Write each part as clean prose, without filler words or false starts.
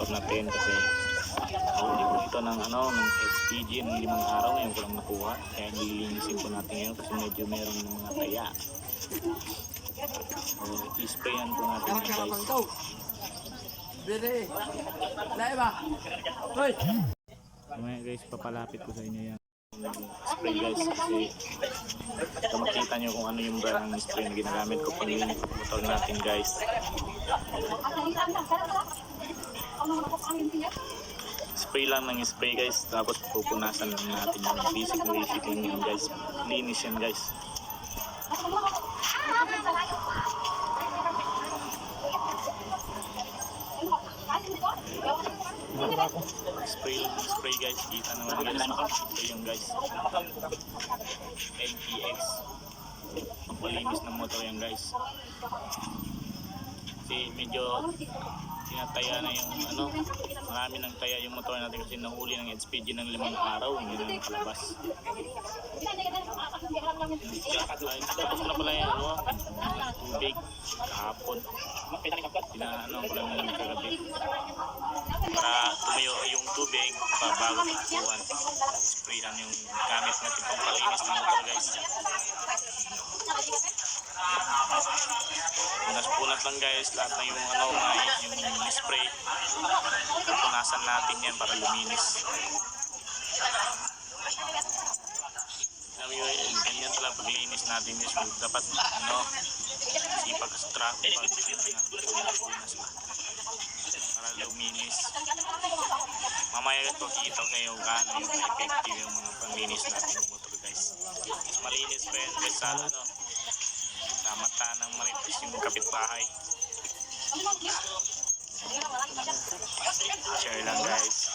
motor natin kasi huli ko ito ng ng HPG ng 5 araw. Ngayon ko lang nakuha, kaya nililinisin ko natin ngayon kasi medyo meron ng mga taya. So i-sprayan ko natin guys. Mamaya guys, papalapit ko sa inyo yan spray guys, kasi makita nyo kung ano yung brand ng spray na ginagamit ko pag motor natin guys. Spray lang ng spray guys, tapos pupunasan lang natin yung basic lang yan guys. Linis yan guys. Spray guys, kita naman guys, nakapito yung guys NPX, pagpalinis ng motor yan guys, kasi medyo tinataya na yung marami ng taya yung motor natin kasi nahuli ng HPG ng 5 araw, hindi na nakalabas. Tapos na pala yung tubig kahapon, ko lang naman kagabi para tumayo yung tubig bago tukuan. Sprayan yung gamit natin pang palinis ng motor guys. Punas-punas lang guys lahat na yung yung spray. Punasan natin yan para luminis. Ganyan talaga paglinis natin is dapat sipag sa traffic punas para luminis. Mamaya ito kita kayo gaano yung effective yung mga panglinis natin ng motor guys. Mas malinis pa yan guys sa sa mata ng marites yung kapitbahay. Share lang guys.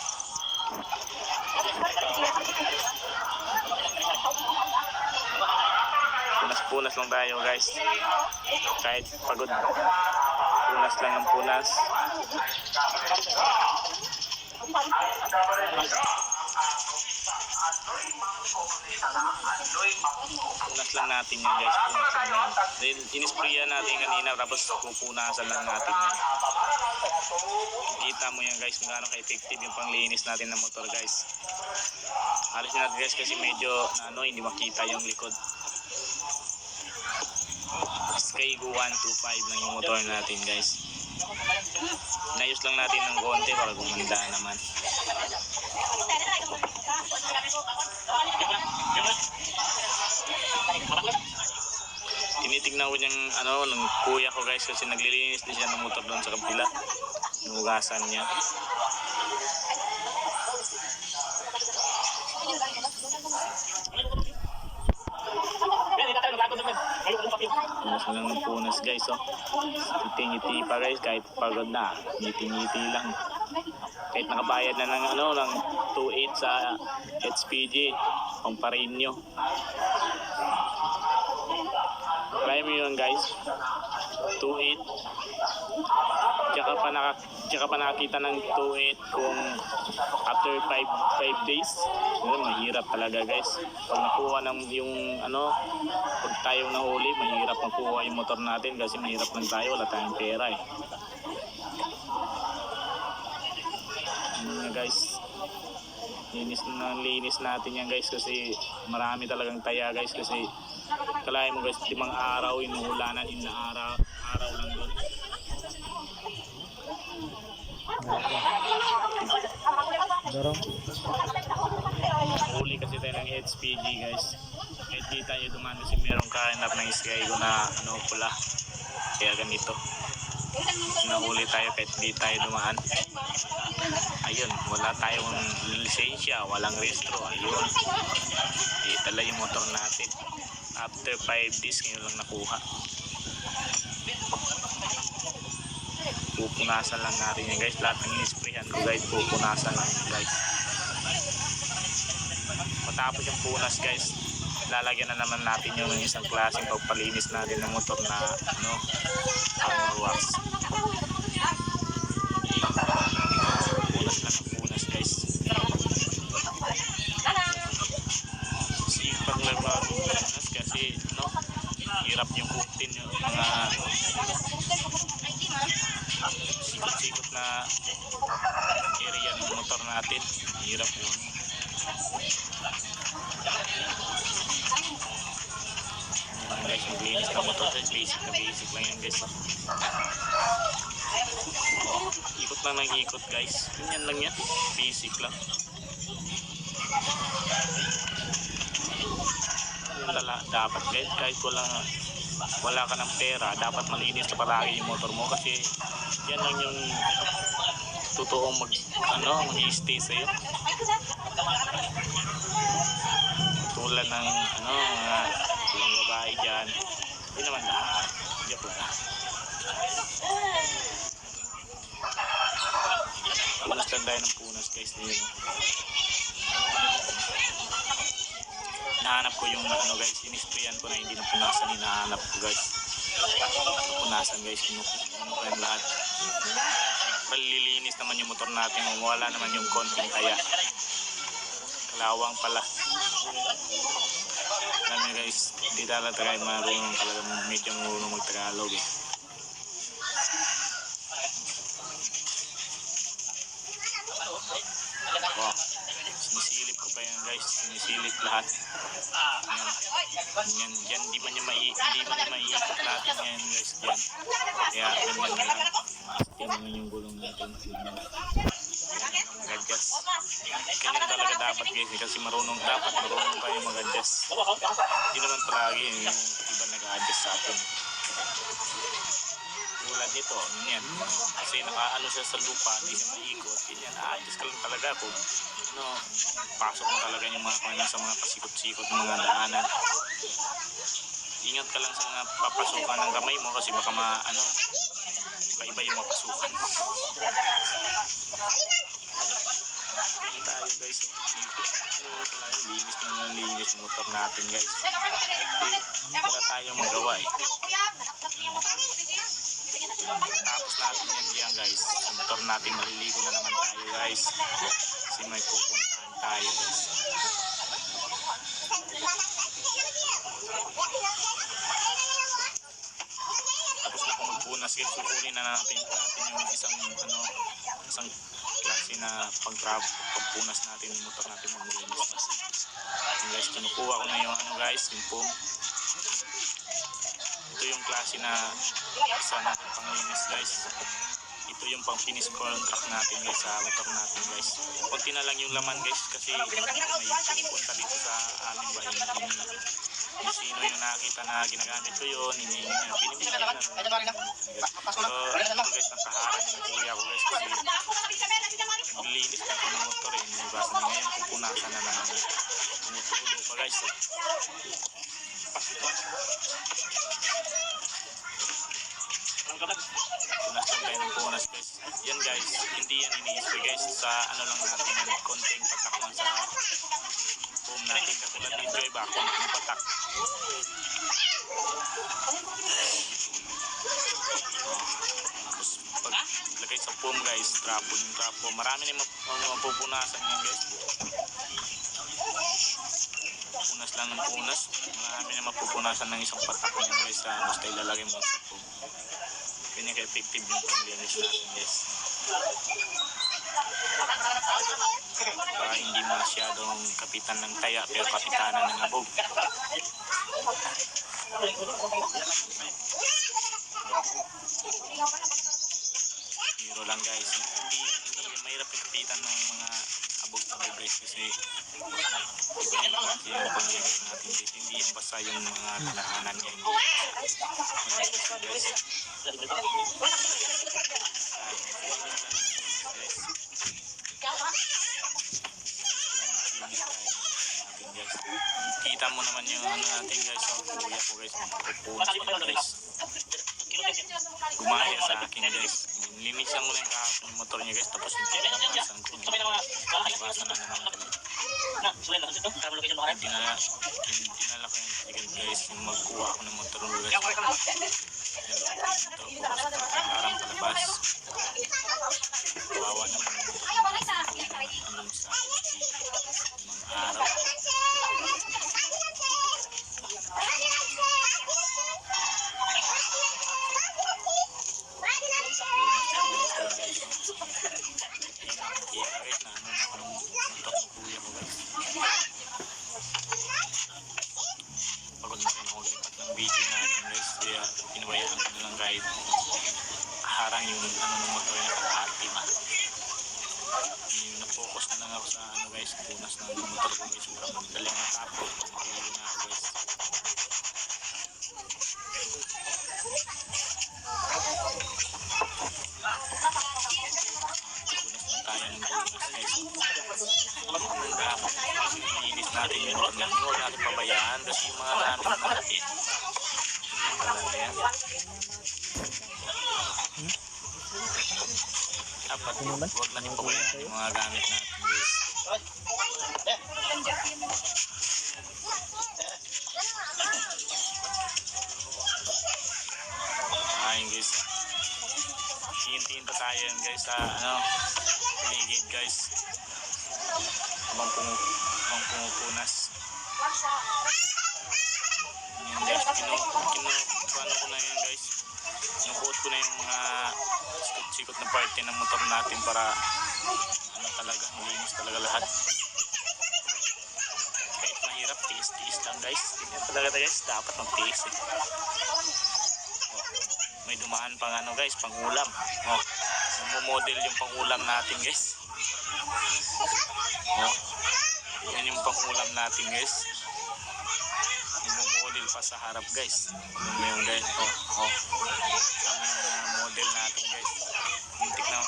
Punas lang tayo guys, kahit pagod, punas lang ang punas. Punas lang natin yan guys, punas lang yan. Then inisprayan natin kanina, tapos pupunasan lang natin yan. Kita mo yan guys kung gaano ka-effective yung panglinis natin ng motor guys. Alisin natin guys kasi medyo hindi makita yung likod. Skygo 125 lang yung motor natin guys. Inayos lang natin ng konti para gumanda naman. Tinitignan ko yung ng kuya ko guys kasi naglilinis din siya ng motor doon sa kabila. Nugasan niya. Punas lang ng punas guys, ngiti-ngiti pa guys kahit pagod na, ngiti-ngiti lang. Kahit nakabayad na ng 2.8 sa HPG, pamparin nyo. Try mo yun guys, 2.8. Tsaka pa nakakita ng 2.8 kung after 5 days. Mahirap talaga guys. Pag nakuha ng pag tayo nahuli, mahirap makuha yung motor natin kasi mahirap lang tayo, wala tayong pera eh. Guys, linis natin yan guys kasi marami talagang taya guys kasi kalahin mo guys 5 araw inuulanan, araw lang doon. Huli kasi tayo ng HPG guys. Kahit di tayo dumaan kasi merong kahanap ng Skygo na pula. Kaya ganito. Nahuli tayo kahit di tayo dumaan. Ayun, wala tayong lisensya, walang rehistro. Ayun. Itala yung motor natin. After 5 days ngayon lang nakuha. Pupunasan lang natin yan guys. Lahat ng inisprayan ko guys, pupunasan lang guys. Matapos yung punas guys, lalagyan na naman natin yung isang klaseng pagpalinis natin ng motor na armor wax. Punas lang ang punas guys. Sipag lang punas kasi hirap yung kutin yung mga sikot-sikot na natin. Hirap yun. Guys, maglinis ng motor guys. Basic lang yan guys. Ikot lang ng ikot guys. Ganyan lang yan. Basic lang. Dapat guys, kahit wala ka ng pera, dapat malinis na palagi yung motor mo kasi yan lang yung totoong mag-i-stay sa'yo. Tulad ng mga babae dyan, hindi naman lahat. Joke lang. Punas lang tayo ng punas guys. Nahanap ko yung guys, sinisprayan ko na hindi napunasan, hinahanap ko guys. Napunasan guys, ko yung lahat. Palilinis naman yung motor natin, wala naman yung konting kaya. Kalawang pala. Alam nyo guys, hindi talaga tayo marunong talaga, medyo marunong mag-Tagalog eh. Wow. Sinisilip ko pa yan guys, sinisilip lahat. Yan, dyan, hindi man niya maiikot natin yan guys, dyan. Kaya ganyan na lang. Yan naman yung gulong natin. Mag-adjust. Ganyan talaga dapat guys, kasi marunong kayo mag-adjust. Hindi naman palagi yung iba nag-adjust sa atin. Tulad nito, yan. Kasi nakaano siya sa lupa, hindi siya maikot. Yan, a-adjust ka lang talaga po. Pasok mo talaga yung mga kanya sa mga pasikot-sikot ng mga daanan. Ingat ka lang sa mga papasukan ng kamay mo kasi baka iba yung mapasukan. Tayo guys, linis ng motor natin guys. Wala tayong magawa eh. Tapos natin yan guys. Sa motor natin maliligo na naman tayo guys. Kasi may pupuntahan tayo guys. Tapos na kung magpunas guys, sukunin na natin yung isang klase na pagpunas natin yung motor natin maglinis. Guys, kinukuha ko na yung yung foam. Ito yung klase na isa natin panglinis guys. Ito yung pang finish contract natin guys sa motor natin guys. Kunti na lang yung laman guys kasi may pupunta dito sa amin ba yung sino yung nakita na ginagamit ko yun, binibigyan na. So ito guys, nakaharap yung kuya ko guys kasi linis na ito ng motor eh. Nabasa na ngayon, pupunasan na namin. Tumutulo pa guys. Punas lang tayo ng punas guys. Yan guys, hindi yan iniisip guys. Sa lang natin yan, konting patak lang sa foam natin. Katulad nito iba, konting patak. Tapos paglagay sa foam guys, trapo. Marami na mapupunasan yan guys. Punas lang ng punas. Marami na mapupunasan ng isang patak yan guys. Basta ilalagay mo sa foam. Ganyan ka-effective yung panglinis natin guys. Para hindi masyadong kapitan ng taya pero kapitanan ng abog. Hero lang guys. Hindi mahirap kapitan ng mga abog guys kasi iba yung panglinis natin guys. Hindi yung basta yung mga tanahanan niya. Guys. Kita mo naman yung natin guys, kuya ko guys, guys. Gumaya sa akin guys. Linisan mo lang kahapon yung motor niya guys, tapos iwasan ko. Iwasan na naman kami. Dinala ko yung ticket guys, yung magkuha ako ng motor guys. Parang palabas. Kawawa naman yung motor. Anong sa mga araw. ano guys, punas ng motor ko guys. Dali ang tapo. Mahuli na ako guys. Inis natin yun. Huwag natin pabayaan kasi yung mga gamit natin. Dapat huwag natin pabayaan yung mga gamit natin guys. Ayun guys. Tingin-tingin pa tayo yun guys sa paligid guys. Habang pumupunas. Yan guys, kinukuha ko na yan guys. Kinukuot ko na yung mga sikot na parte ng motor natin para talaga, malinis talaga lahat. Kahit mahirap, tiis-tiis lang guys. Ganyan talaga guys, dapat magtiis eh. May dumaan pang guys, pang ulam. Model yung pang ulam natin guys. Yan yung pang ulam natin guys. Model pa sa harap guys. Yung guys, ang model natin guys. Hintik na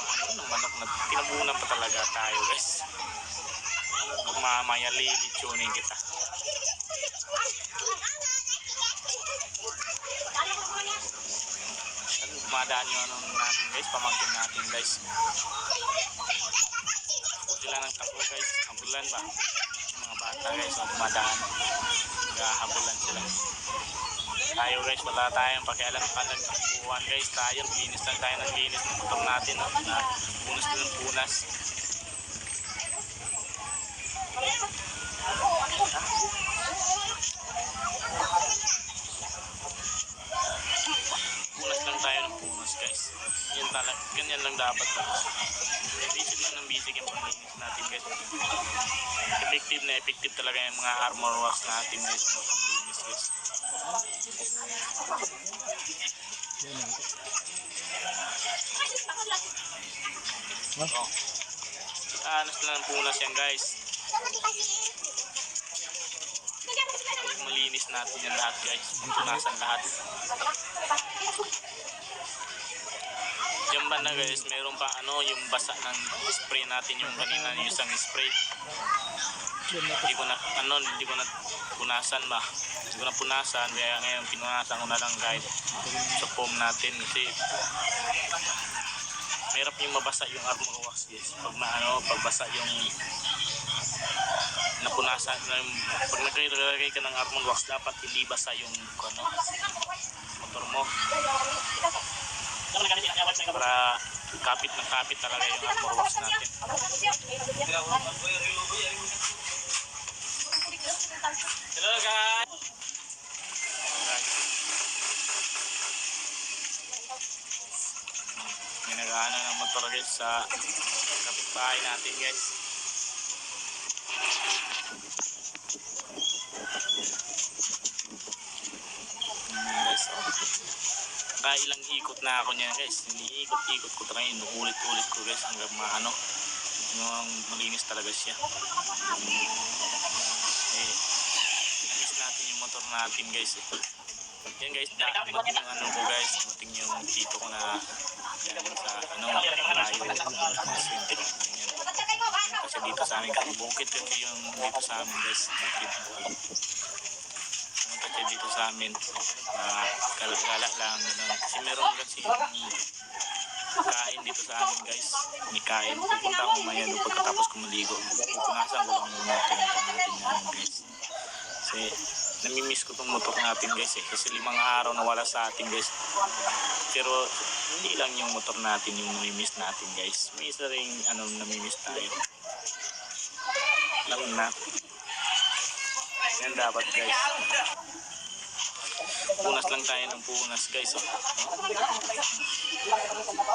manok na tinabunan pa talaga tayo guys. Mamaya lilitsunin kita. Dumadaan yung natin guys, pamangkin natin guys. Sila ng takbo guys, habulan ba? Mga bata guys, dumadaan. Naghahabulan sila. Tayo guys, wala tayong pakialam pa ng takbuhan guys. Tayo, linis lang tayo ng linis ng motor natin. Punas din ng punas. Punas lang tayo ng punas guys. Yan talaga, ganyan lang dapat. Basic lang ng basic yung panglinis natin guys. Effective na effective talaga yung mga armor wax natin guys. Panglinis guys. Anas lang ng punas yan guys. Malinis natin yan lahat guys. Punasan lahat. Diyan ba na guys, meron pa yung basa ng spray natin, yung kanina yung isang spray. Hindi ko na punasan ba. Hindi ko na punasan, kaya ngayon pinunasan ko na lang guys sa foam natin kasi mahirap yung mabasa yung armor wax guys. Pagbasa yung napunasan, pag naglalagay ka ng armor wax, dapat hindi basa yung motor mo. Para kapit na kapit talaga yung armor wax natin. Hello guys! May nag-aano ng motor guys sa kapitbahay natin guys. Ilang ikot na ako niyan guys. Iniikot-ikot ko talaga, inuulit-ulit ko guys hanggang malinis talaga siya. Inis natin yung motor natin guys. Yan guys, dating yung ko guys, dating yung tito ko na galing sa malayo kasi dito sa amin bukid kasi yung dito sa amin guys, kasi dito sa amin kalak-kalak lang kasi meron kasi kain dito sa amin guys, may kain. Pupunta ako maya doon pagkatapos ko maligo, pupunasan ko lang muna ito natin namin guys kasi namimiss ko itong motor natin guys kasi 5 araw na wala sa atin guys. Pero hindi lang yung motor natin yung namimiss natin guys, may isa rin namimiss tayo lang na yan dapat guys. Punas lang tayo ng punas guys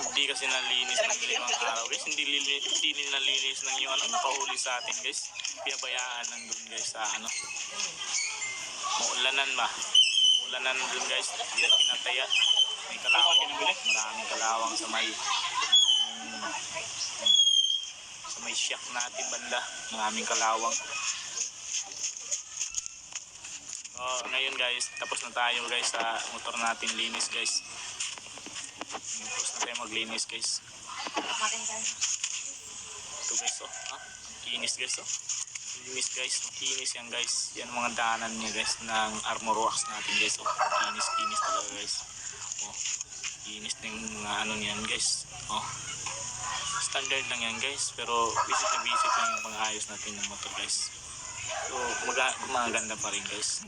hindi kasi nalinis ng 5 araw guys, hindi nalinis ng yung nakahuli sa atin guys, pinabayaan lang dun guys sa maulanan dun guys, hindi pinataya, may kalawang, maraming kalawang sa may shock natin banda. Maraming kalawang. Ngayon guys, tapos na tayo guys sa motor natin linis guys. Tapos na tayo maglinis guys. Ito guys kinis guys Linis guys, kinis yan guys. Yan mga daanan niya guys ng armor wax natin guys. Kinis talaga guys. Kinis ng mga ano niyan guys. Standard lang yan guys, pero visit na visit lang yung pang-ayos natin ng motor guys. So maganda pa rin guys.